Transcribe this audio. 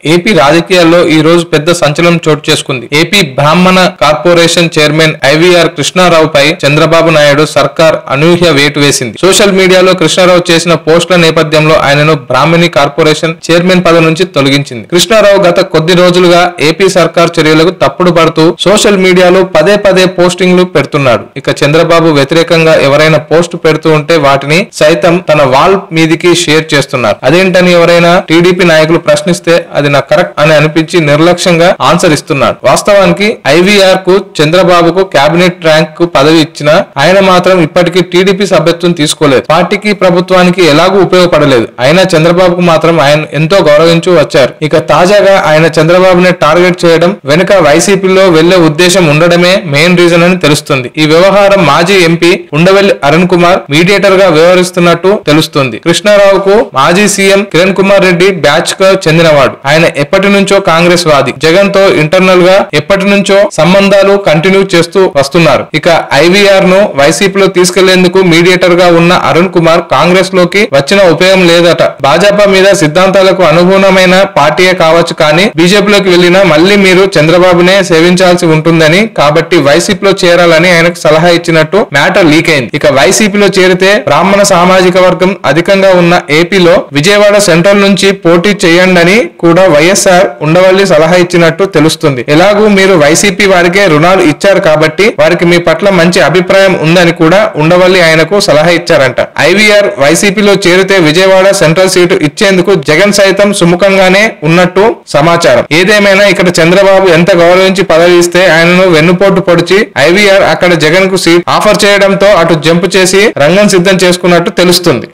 AP రాజకీయాల్లో ఈ రోజు పెద్ద సంచలనం చోటు చేసుకుంది. ఏపీ బ్రాహ్మణ కార్పొరేషన్ చైర్మన్ ఐవీఆర్ కృష్ణారావుపై చంద్రబాబు నాయుడు సర్కార్ అనూహ్య వేటు వేసింది. సోషల్ మీడియాలో కృష్ణారావు చేసిన పోస్టుల నేపథ్యంలో ఆయనను బ్రాహ్మణి కార్పొరేషన్ చైర్మన్ పదవి నుంచి తొలగించింది. కృష్ణారావు గత కొద్ది రోజులుగా ఏపీ సర్కార్ చర్యలకు తప్పుడు పడుతూ సోషల్ మీడియాలో పదే పదే పోస్టింగ్లు పెడుతున్నాడు. ఇక చంద్రబాబు వ్యతిరేకంగా ఎవరైనా పోస్ట్ పెడుతూ ఉంటే వాటిని సైతం తన వాల్ మీదికి షేర్ చేస్తున్నారు. అదేంటని ఎవరైనా టీడీపీ నాయకులు ప్రశ్నిస్తే అది నాకు కరెక్ట్ అని అనిపించి నిర్లక్ష్యంగా ఆన్సర్ ఇస్తున్నాడు. వాస్తవానికి ఐవీఆర్ కు చంద్రబాబుకు కేబినెట్ ర్యాంక్ కు పదవి ఇచ్చిన ఆయన మాత్రం ఇప్పటికీ టీడీపీ సభ్యత్వం తీసుకోలేదు. పార్టీకి ప్రభుత్వానికి ఎలాగూ ఉపయోగపడలేదు. అయినా చంద్రబాబుకు మాత్రం ఆయన ఎంతో గౌరవించు వచ్చారు. ఇక తాజాగా ఆయన చంద్రబాబుని టార్గెట్ చేయడం వెనుక వైసీపీలో వెళ్లే ఉద్దేశం ఉండడమే మెయిన్ రీజన్ అని తెలుస్తుంది. ఈ వ్యవహారం మాజీ ఎంపీ ఉండవల్లి అరుణ్ కుమార్ మీడియేటర్ గా వ్యవహరిస్తున్నట్టు తెలుస్తుంది. కృష్ణారావుకు మాజీ సీఎం కిరణ్ కుమార్ రెడ్డి బ్యాచ్ కు చెందినవాడు. ఆయన ఎప్పటి నుంచో కాంగ్రెస్ వాది. జగన్ తో ఇంటర్నల్ గా ఎప్పటి నుంచో సంబంధాలు కంటిన్యూ చేస్తూ వస్తున్నారు. ఇక ఐవీఆర్ ను వైసీపీలో తీసుకెళ్లేందుకు మీడియేటర్ గా ఉన్న అరుణ్ కుమార్ కాంగ్రెస్ లోకి వచ్చిన ఉపయోగం లేదట. భాజపా మీద సిద్ధాంతాలకు అనుగుణమైన పార్టీయే కావచ్చు, కానీ బీజేపీలోకి వెళ్లినా మళ్లీ మీరు చంద్రబాబునే సేవించాల్సి ఉంటుందని, కాబట్టి వైసీపీలో చేరాలని ఆయనకు సలహా ఇచ్చినట్టు మ్యాటర్ లీక్ అయింది. ఇక వైసీపీలో చేరితే బ్రాహ్మణ సామాజిక వర్గం అధికంగా ఉన్న ఏపీలో విజయవాడ సెంట్రల్ నుంచి పోటీ చేయండని కూడా వైఎస్ఆర్ ఉండవల్లి సలహా ఇచ్చినట్టు తెలుస్తుంది. ఎలాగూ మీరు వైసీపీ వారికే రుణాలు ఇచ్చారు కాబట్టి వారికి మీ పట్ల మంచి అభిప్రాయం ఉందని కూడా ఉండవల్లి ఆయనకు సలహా ఇచ్చారంట. ఐవీఆర్ వైసీపీలో చేరితే విజయవాడ సెంట్రల్ సీటు ఇచ్చేందుకు జగన్ సైతం సుముఖంగానే ఉన్నట్టు సమాచారం. ఏదేమైనా ఇక్కడ చంద్రబాబు ఎంత గౌరవించి పదవి ఇస్తే ఆయనను వెన్నుపోటు పొడిచి ఐవీఆర్ అక్కడ జగన్ కు సీట్ ఆఫర్ చేయడంతో అటు జంప్ చేసి రంగం సిద్ధం చేసుకున్నట్టు తెలుస్తుంది.